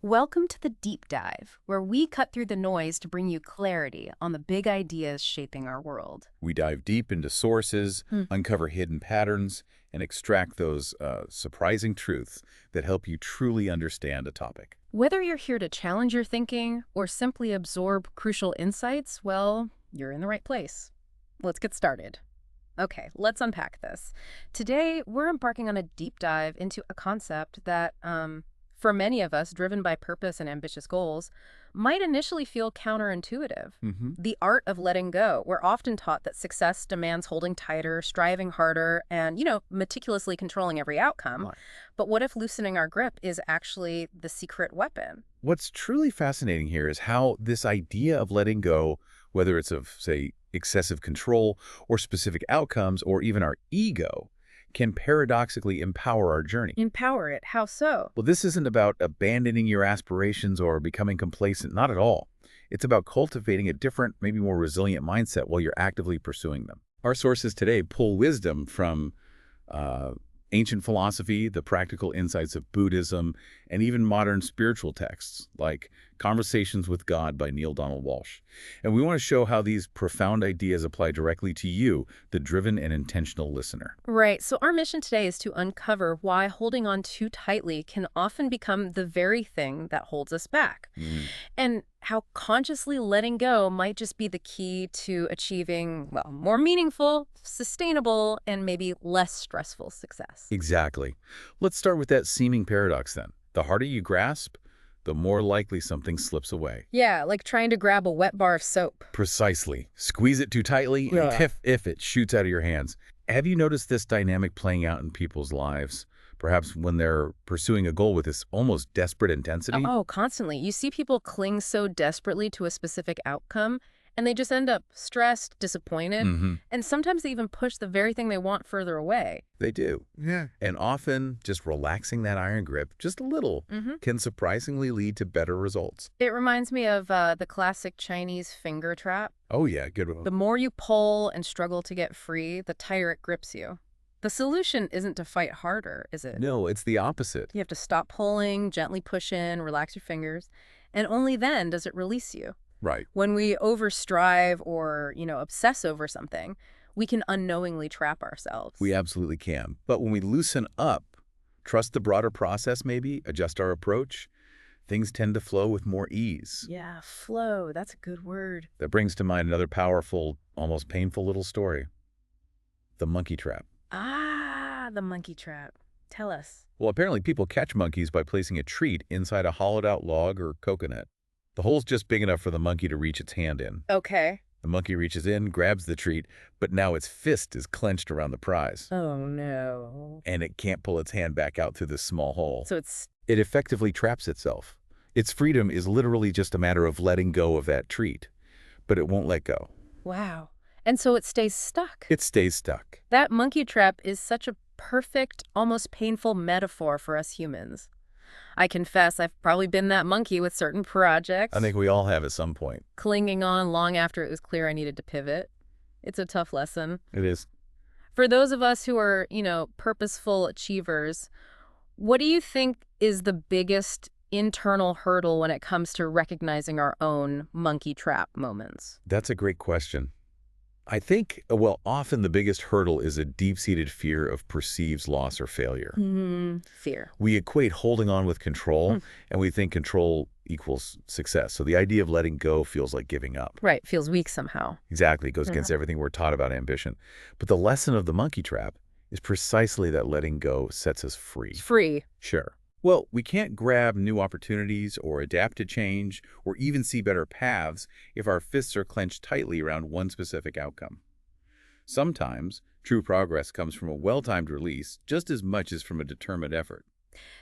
Welcome to the Deep Dive, where we cut through the noise to bring you clarity on the big ideas shaping our world. We dive deep into sources, Hmm. uncover hidden patterns, and extract those surprising truths that help you truly understand a topic. Whether you're here to challenge your thinking or simply absorb crucial insights, well, you're in the right place. Let's get started. Okay, let's unpack this. Today, we're embarking on a deep dive into a concept that, for many of us driven by purpose and ambitious goals, might initially feel counterintuitive. Mm-hmm. The art of letting go. We're often taught that success demands holding tighter, striving harder, and, meticulously controlling every outcome. Right. But what if loosening our grip is actually the secret weapon? What's truly fascinating here is how this idea of letting go, whether it's of, say, excessive control or specific outcomes or even our ego, can paradoxically empower our journey. Empower it. How so? Well, this isn't about abandoning your aspirations or becoming complacent, not at all. It's about cultivating a different, maybe more resilient mindset while you're actively pursuing them. Our sources today pull wisdom from ancient philosophy, the practical insights of Buddhism, and even modern spiritual texts like Conversations with God by Neil Donald Walsh. And we want to show how these profound ideas apply directly to you, the driven and intentional listener. Right. So our mission today is to uncover why holding on too tightly can often become the very thing that holds us back. Mm. And how consciously letting go might just be the key to achieving, well, more meaningful, sustainable, and maybe less stressful success. Exactly. Let's start with that seeming paradox then. The harder you grasp, the more likely something slips away. Yeah, like trying to grab a wet bar of soap. Precisely. Squeeze it too tightly, Yeah. and if it shoots out of your hands. Have you noticed this dynamic playing out in people's lives? Perhaps when they're pursuing a goal with this almost desperate intensity? Oh, constantly. You see people cling so desperately to a specific outcome, and they just end up stressed, disappointed, Mm-hmm. and sometimes they even push the very thing they want further away. They do. Yeah. And often, just relaxing that iron grip just a little Hmm. can surprisingly lead to better results. It reminds me of the classic Chinese finger trap. Oh yeah, good one. The more you pull and struggle to get free, the tighter it grips you. The solution isn't to fight harder, is it? No, it's the opposite. You have to stop pulling, gently push in, relax your fingers, and only then does it release you. Right. When we overstrive or, obsess over something, we can unknowingly trap ourselves. We absolutely can. But when we loosen up, trust the broader process maybe, adjust our approach, things tend to flow with more ease. Yeah, flow. That's a good word. That brings to mind another powerful, almost painful little story. The monkey trap. Ah, the monkey trap. Tell us. Well, apparently people catch monkeys by placing a treat inside a hollowed-out log or coconut. The hole's just big enough for the monkey to reach its hand in. Okay. The monkey reaches in, grabs the treat, but now its fist is clenched around the prize, Oh, no. and it can't pull its hand back out through this small hole. So it's... It effectively traps itself. Its freedom is literally just a matter of letting go of that treat, but it won't let go. Wow. And so it stays stuck. It stays stuck. That monkey trap is such a perfect, almost painful metaphor for us humans. I confess I've probably been that monkey with certain projects, I think we all have at some point. clinging on long after it was clear I needed to pivot. It's a tough lesson. It is. For those of us who are, purposeful achievers, what do you think is the biggest internal hurdle when it comes to recognizing our own monkey trap moments? That's a great question. I think, well, often the biggest hurdle is a deep-seated fear of perceived loss or failure. Fear. We equate holding on with control, and we think control equals success. So the idea of letting go feels like giving up. Right. Feels weak somehow. Exactly. It goes against everything we're taught about ambition. But the lesson of the monkey trap is precisely that letting go sets us free. Free. Sure. Well, we can't grab new opportunities or adapt to change or even see better paths if our fists are clenched tightly around one specific outcome. Sometimes, true progress comes from a well-timed release just as much as from a determined effort.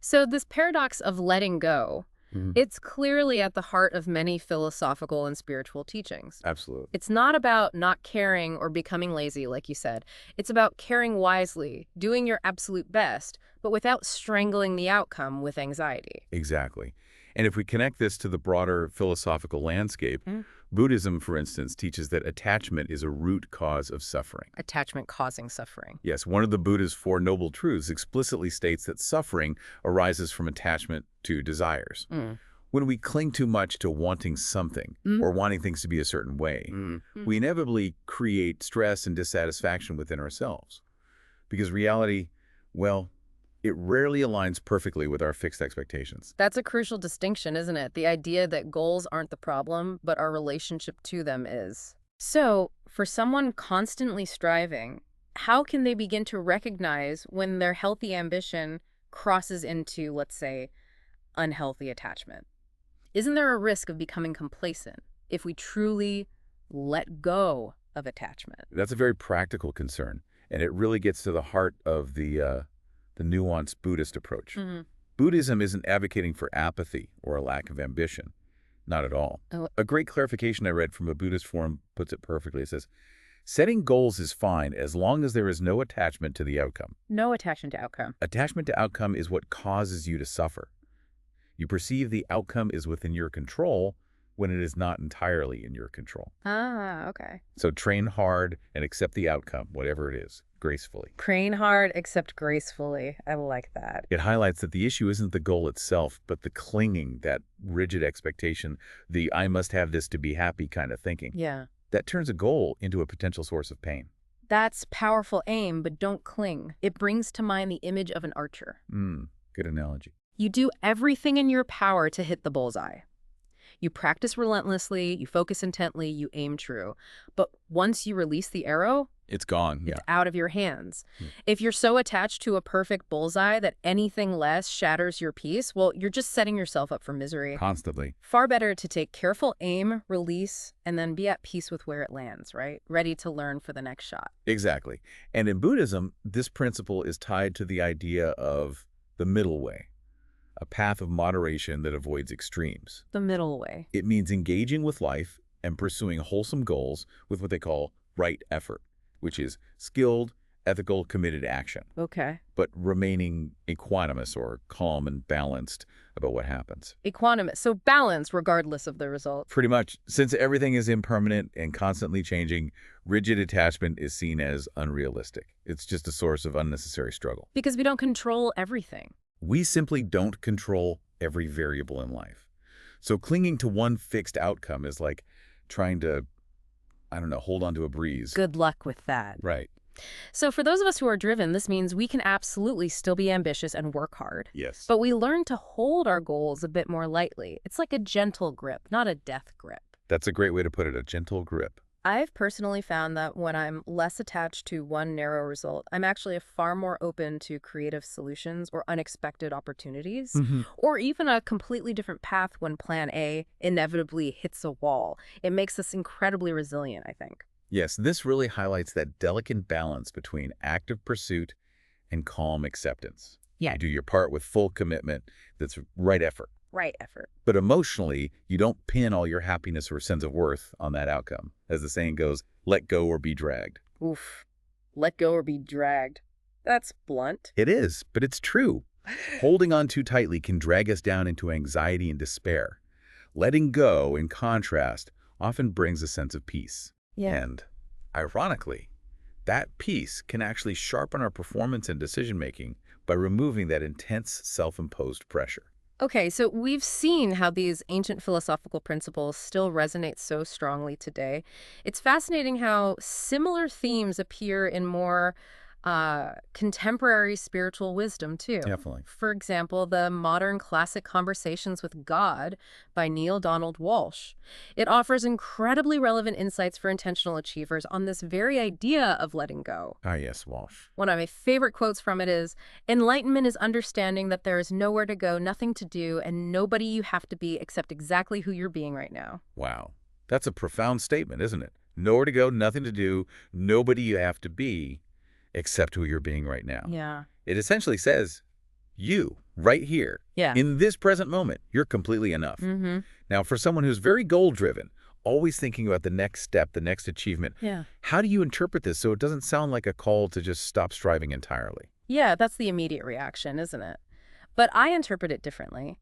So this paradox of letting go, it's clearly at the heart of many philosophical and spiritual teachings. Absolutely. It's not about not caring or becoming lazy, like you said. It's about caring wisely, doing your absolute best, but without strangling the outcome with anxiety. Exactly. And if we connect this to the broader philosophical landscape, Buddhism, for instance, teaches that attachment is a root cause of suffering. Attachment causing suffering. Yes, one of the Buddha's Four Noble Truths explicitly states that suffering arises from attachment to desires. Mm. When we cling too much to wanting something or wanting things to be a certain way, we inevitably create stress and dissatisfaction within ourselves. Because reality, well, it rarely aligns perfectly with our fixed expectations. That's a crucial distinction, isn't it? The idea that goals aren't the problem, but our relationship to them is. So, for someone constantly striving, how can they begin to recognize when their healthy ambition crosses into, let's say, unhealthy attachment? Isn't there a risk of becoming complacent if we truly let go of attachment? That's a very practical concern, and it really gets to the heart of the nuanced Buddhist approach. Buddhism isn't advocating for apathy or a lack of ambition. Not at all. Oh. A great clarification I read from a Buddhist forum puts it perfectly. It says, setting goals is fine as long as there is no attachment to the outcome. No attachment to outcome. Attachment to outcome is what causes you to suffer. You perceive the outcome is within your control when it is not entirely in your control. Ah, okay. So train hard and accept the outcome, whatever it is, gracefully. Train hard, accept gracefully. I like that. It highlights that the issue isn't the goal itself, but the clinging, that rigid expectation, the I must have this to be happy kind of thinking. Yeah. That turns a goal into a potential source of pain. That's powerful aim, but don't cling. It brings to mind the image of an archer. Good analogy. You do everything in your power to hit the bullseye. You practice relentlessly, you focus intently, you aim true. But once you release the arrow, It's gone. it's out of your hands. If you're so attached to a perfect bullseye that anything less shatters your peace, well, you're just setting yourself up for misery. Constantly. Far better to take careful aim, release, and then be at peace with where it lands, right? Ready to learn for the next shot. Exactly. And in Buddhism, this principle is tied to the idea of the middle way, a path of moderation that avoids extremes. The middle way. It means engaging with life and pursuing wholesome goals with what they call right effort, which is skilled, ethical, committed action, Okay. but remaining equanimous or calm and balanced about what happens. Equanimous. So balance regardless of the result. Pretty much, since everything is impermanent and constantly changing, rigid attachment is seen as unrealistic. It's just a source of unnecessary struggle. Because we don't control everything. We simply don't control every variable in life. So clinging to one fixed outcome is like trying to, hold on to a breeze. Good luck with that. Right. So for those of us who are driven, this means we can absolutely still be ambitious and work hard. Yes. But we learn to hold our goals a bit more lightly. It's like a gentle grip, not a death grip. That's a great way to put it, a gentle grip. I've personally found that when I'm less attached to one narrow result, I'm actually far more open to creative solutions or unexpected opportunities, or even a completely different path when plan A inevitably hits a wall. It makes us incredibly resilient, I think. Yes, this really highlights that delicate balance between active pursuit and calm acceptance. Yeah. You do your part with full commitment. That's right effort. Right effort. But emotionally, you don't pin all your happiness or sense of worth on that outcome. As the saying goes, let go or be dragged. Oof. Let go or be dragged. That's blunt. It is, but it's true. Holding on too tightly can drag us down into anxiety and despair. Letting go, in contrast, often brings a sense of peace. Yeah. And, ironically, that peace can actually sharpen our performance and decision-making by removing that intense self-imposed pressure. Okay, so we've seen how these ancient philosophical principles still resonate so strongly today. It's fascinating how similar themes appear in more contemporary spiritual wisdom, too. Definitely. For example, the modern classic Conversations with God by Neil Donald Walsh. It offers incredibly relevant insights for intentional achievers on this very idea of letting go. Ah, yes, Walsh. One of my favorite quotes from it is, "Enlightenment is understanding that there is nowhere to go, nothing to do, and nobody you have to be except exactly who you're being right now." Wow. That's a profound statement, isn't it? Nowhere to go, nothing to do, nobody you have to be except who you're being right now. Yeah. It essentially says, you, right here, Yeah. in this present moment, you're completely enough. Mm-hmm. Now, for someone who's very goal-driven, always thinking about the next step, the next achievement, Yeah. how do you interpret this so it doesn't sound like a call to just stop striving entirely? Yeah, that's the immediate reaction, isn't it? But I interpret it differently.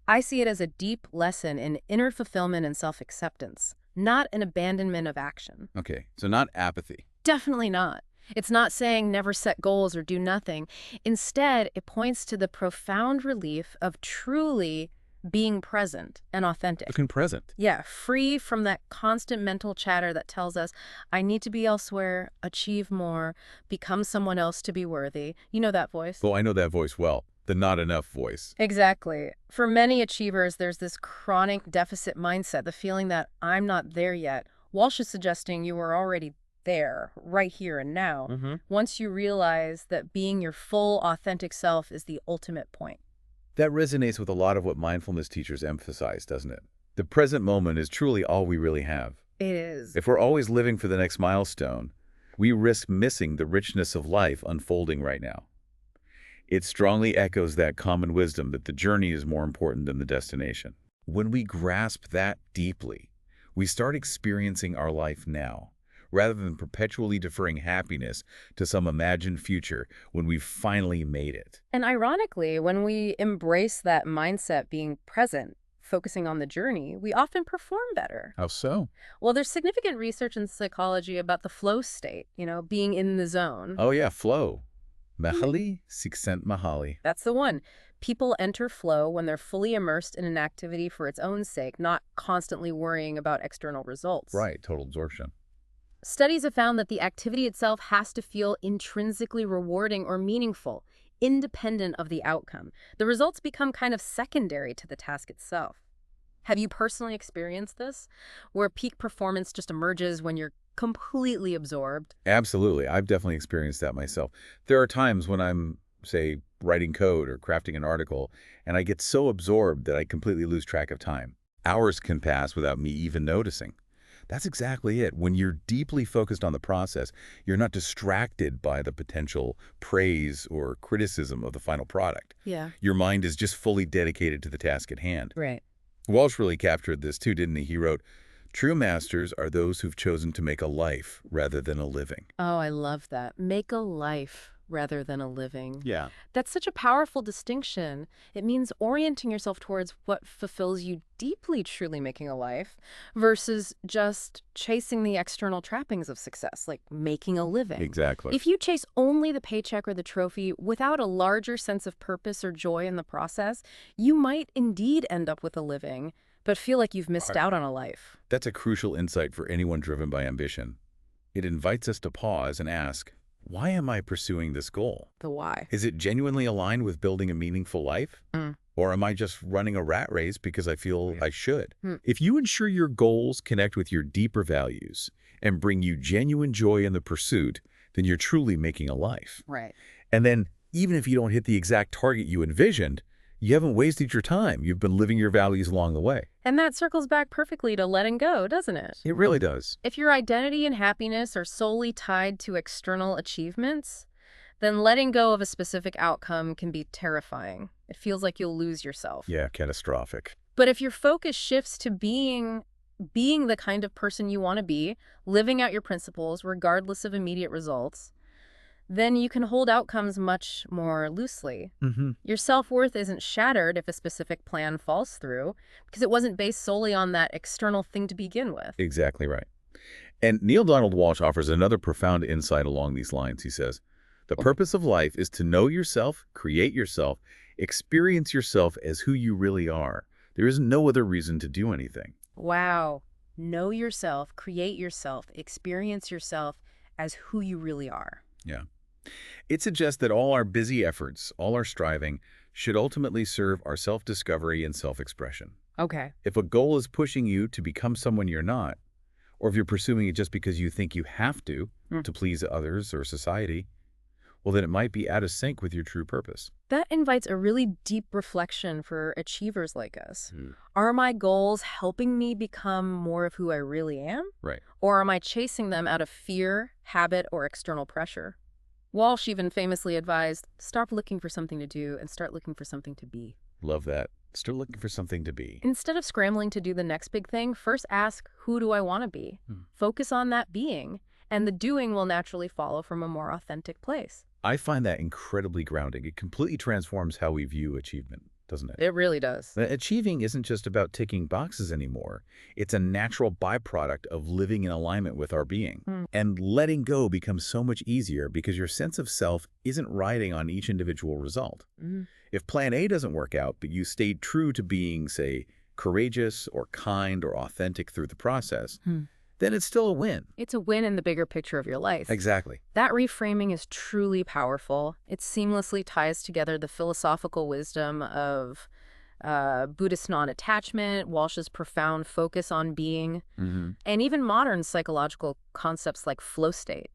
I see it as a deep lesson in inner fulfillment and self-acceptance. not an abandonment of action. Okay, so not apathy. Definitely not. It's not saying never set goals or do nothing. Instead, it points to the profound relief of truly being present and authentic. Looking present. Yeah, free from that constant mental chatter that tells us, I need to be elsewhere, achieve more, become someone else to be worthy. You know that voice? Oh, I know that voice well. The not enough voice. Exactly. For many achievers, there's this chronic deficit mindset, the feeling that I'm not there yet. Walsh is suggesting you are already there, right here and now, once you realize that being your full, authentic self is the ultimate point. That resonates with a lot of what mindfulness teachers emphasize, doesn't it? The present moment is truly all we really have. It is. If we're always living for the next milestone, we risk missing the richness of life unfolding right now. It strongly echoes that common wisdom that the journey is more important than the destination. When we grasp that deeply, we start experiencing our life now, rather than perpetually deferring happiness to some imagined future when we've finally made it. And ironically, when we embrace that mindset being present, focusing on the journey, we often perform better. How so? Well, there's significant research in psychology about the flow state, being in the zone. Oh yeah, flow. Mahali, siksent mahali. That's the one. People enter flow when they're fully immersed in an activity for its own sake, not constantly worrying about external results. Right, total absorption. Studies have found that the activity itself has to feel intrinsically rewarding or meaningful, independent of the outcome. The results become kind of secondary to the task itself. Have you personally experienced this, where peak performance just emerges when you're completely absorbed? Absolutely. I've definitely experienced that myself. There are times when I'm, say, writing code or crafting an article, and I get so absorbed that I completely lose track of time. Hours can pass without me even noticing. That's exactly it. When you're deeply focused on the process, you're not distracted by the potential praise or criticism of the final product. Yeah. Your mind is just fully dedicated to the task at hand. Right. Walsh really captured this too, didn't he? He wrote, "True masters are those who've chosen to make a life rather than a living." Oh, I love that. Make a life rather than a living. Yeah. That's such a powerful distinction. It means orienting yourself towards what fulfills you deeply, truly making a life, versus just chasing the external trappings of success, like making a living. Exactly. If you chase only the paycheck or the trophy without a larger sense of purpose or joy in the process, you might indeed end up with a living, but feel like you've missed out on a life. That's a crucial insight for anyone driven by ambition. It invites us to pause and ask, why am I pursuing this goal? The why. Is it genuinely aligned with building a meaningful life? Or am I just running a rat race because I feel I should? If you ensure your goals connect with your deeper values and bring you genuine joy in the pursuit, then you're truly making a life. Right. And then, even if you don't hit the exact target you envisioned, you haven't wasted your time. You've been living your values along the way. And that circles back perfectly to letting go, doesn't it? It really does. If your identity and happiness are solely tied to external achievements, then letting go of a specific outcome can be terrifying. It feels like you'll lose yourself. Yeah, catastrophic. But if your focus shifts to being the kind of person you want to be, living out your principles regardless of immediate results, then you can hold outcomes much more loosely. Your self-worth isn't shattered if a specific plan falls through, because it wasn't based solely on that external thing to begin with. Exactly right. And Neil Donald Walsh offers another profound insight along these lines. He says, the purpose of life is to know yourself, create yourself, experience yourself as who you really are. There is no other reason to do anything. Wow. Know yourself, create yourself, experience yourself as who you really are. Yeah. It suggests that all our busy efforts, all our striving, should ultimately serve our self-discovery and self-expression. Okay. If a goal is pushing you to become someone you're not, or if you're pursuing it just because you think you have to please others or society, well, then it might be out of sync with your true purpose. That invites a really deep reflection for achievers like us. Are my goals helping me become more of who I really am? Right. Or am I chasing them out of fear, habit, or external pressure? Walsh even famously advised, stop looking for something to do and start looking for something to be. Love that. Still looking for something to be. Instead of scrambling to do the next big thing, first ask, who do I want to be? Focus on that being, and the doing will naturally follow from a more authentic place. I find that incredibly grounding. It completely transforms how we view achievement. doesn't it? It really does. Achieving isn't just about ticking boxes anymore. It's a natural byproduct of living in alignment with our being. Hmm. And letting go becomes so much easier because your sense of self isn't riding on each individual result. Mm. If plan A doesn't work out, but you stayed true to being, say, courageous or kind or authentic through the process, then it's still a win. It's a win in the bigger picture of your life. Exactly. That reframing is truly powerful. It seamlessly ties together the philosophical wisdom of Buddhist non-attachment, Walsh's profound focus on being, and even modern psychological concepts like flow state.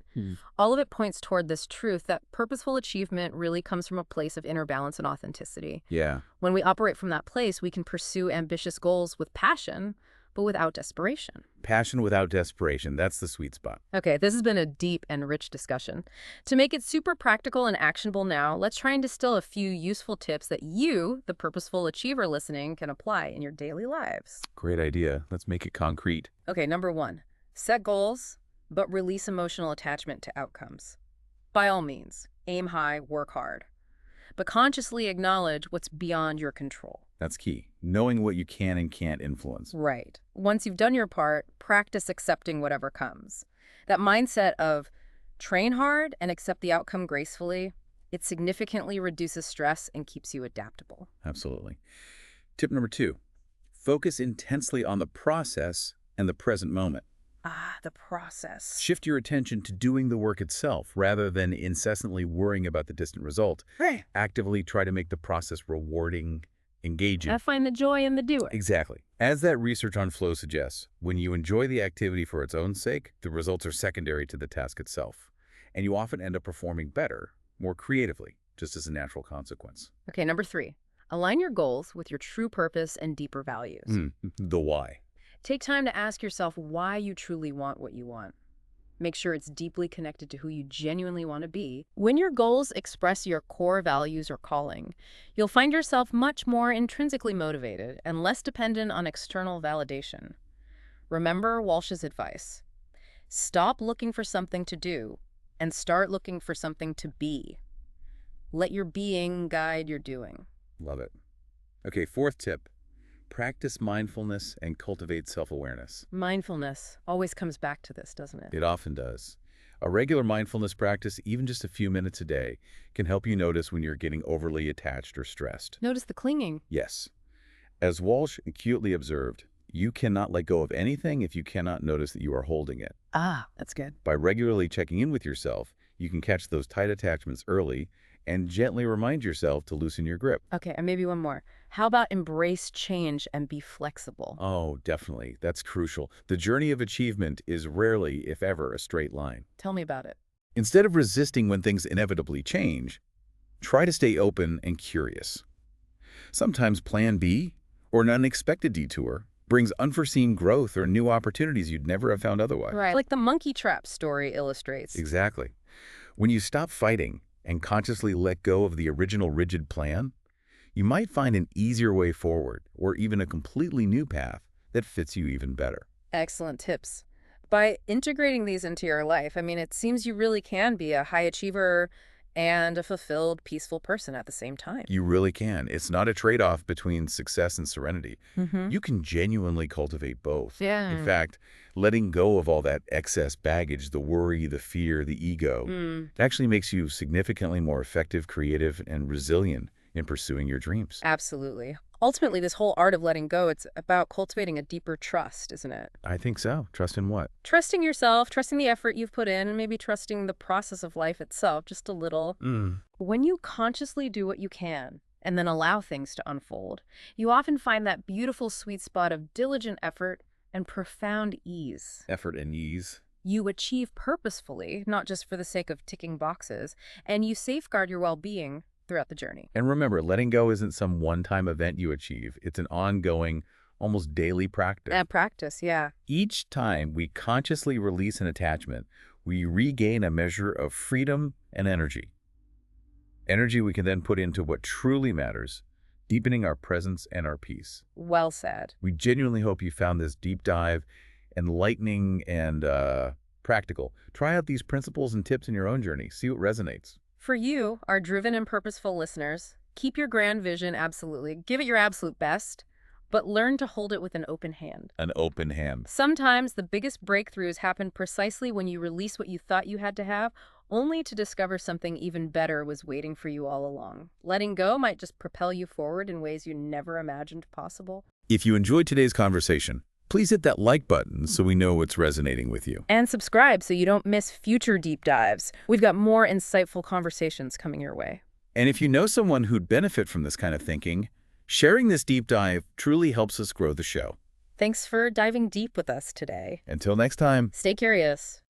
All of it points toward this truth that purposeful achievement really comes from a place of inner balance and authenticity. Yeah. When we operate from that place, we can pursue ambitious goals with passion, but without desperation. Passion without desperation. That's the sweet spot. Okay, this has been a deep and rich discussion. To make it super practical and actionable now, let's try and distill a few useful tips that you, the purposeful achiever listening, can apply in your daily lives. Great idea. Let's make it concrete. Okay, number 1, set goals, but release emotional attachment to outcomes. By all means, aim high, work hard, but consciously acknowledge what's beyond your control. That's key. Knowing what you can and can't influence. Right. Once you've done your part, practice accepting whatever comes. That mindset of train hard and accept the outcome gracefully, it significantly reduces stress and keeps you adaptable. Absolutely. Tip number 2, focus intensely on the process and the present moment. Ah, the process. Shift your attention to doing the work itself rather than incessantly worrying about the distant result. Right. Actively try to make the process rewarding, engaging. I find the joy in the doer. Exactly. As that research on flow suggests, when you enjoy the activity for its own sake, the results are secondary to the task itself. And you often end up performing better, more creatively, just as a natural consequence. Okay, number 3, align your goals with your true purpose and deeper values. The why. Take time to ask yourself why you truly want what you want. Make sure it's deeply connected to who you genuinely want to be. When your goals express your core values or calling, you'll find yourself much more intrinsically motivated and less dependent on external validation. Remember Walsh's advice. Stop looking for something to do and start looking for something to be. Let your being guide your doing. Love it. Okay, 4th tip. Practice mindfulness and cultivate self-awareness. Mindfulness always comes back to this, doesn't it? It often does. A regular mindfulness practice, even just a few minutes a day, can help you notice when you're getting overly attached or stressed. Notice the clinging. Yes. As Walsh acutely observed, you cannot let go of anything if you cannot notice that you are holding it. Ah, that's good. By regularly checking in with yourself, you can catch those tight attachments early and gently remind yourself to loosen your grip. Okay, and maybe one more. How about embrace change and be flexible? Oh, definitely. That's crucial. The journey of achievement is rarely, if ever, a straight line. Tell me about it. Instead of resisting when things inevitably change, try to stay open and curious. Sometimes plan B, or an unexpected detour, brings unforeseen growth or new opportunities you'd never have found otherwise. Right, like the monkey trap story illustrates. Exactly. When you stop fighting and consciously let go of the original rigid plan, you might find an easier way forward or even a completely new path that fits you even better. Excellent tips. By integrating these into your life, it seems you really can be a high achiever and a fulfilled, peaceful person at the same time. You really can. It's not a trade-off between success and serenity. You can genuinely cultivate both. Yeah. In fact, letting go of all that excess baggage, the worry, the fear, the ego, it actually makes you significantly more effective, creative, and resilient in pursuing your dreams. Absolutely. Ultimately, this whole art of letting go, it's about cultivating a deeper trust, isn't it? I think so. Trust in what? Trusting yourself, trusting the effort you've put in, and maybe trusting the process of life itself just a little. When you consciously do what you can and then allow things to unfold, you often find that beautiful sweet spot of diligent effort and profound ease. Effort and ease. You achieve purposefully, not just for the sake of ticking boxes, and you safeguard your well-being throughout the journey. And remember, letting go isn't some one-time event you achieve. It's an ongoing, almost daily practice. Practice, yeah. Each time we consciously release an attachment, we regain a measure of freedom and energy. Energy we can then put into what truly matters, deepening our presence and our peace. Well said. We genuinely hope you found this deep dive enlightening and practical. Try out these principles and tips in your own journey. See what resonates. For you, our driven and purposeful listeners, Keep your grand vision, absolutely. Give it your absolute best, but learn to hold it with an open hand. An open hand. Sometimes the biggest breakthroughs happen precisely when you release what you thought you had to have, only to discover something even better was waiting for you all along. Letting go might just propel you forward in ways you never imagined possible. If you enjoyed today's conversation, please hit that like button so we know it's resonating with you. And subscribe so you don't miss future deep dives. We've got more insightful conversations coming your way. And if you know someone who'd benefit from this kind of thinking, sharing this deep dive truly helps us grow the show. Thanks for diving deep with us today. Until next time. Stay curious.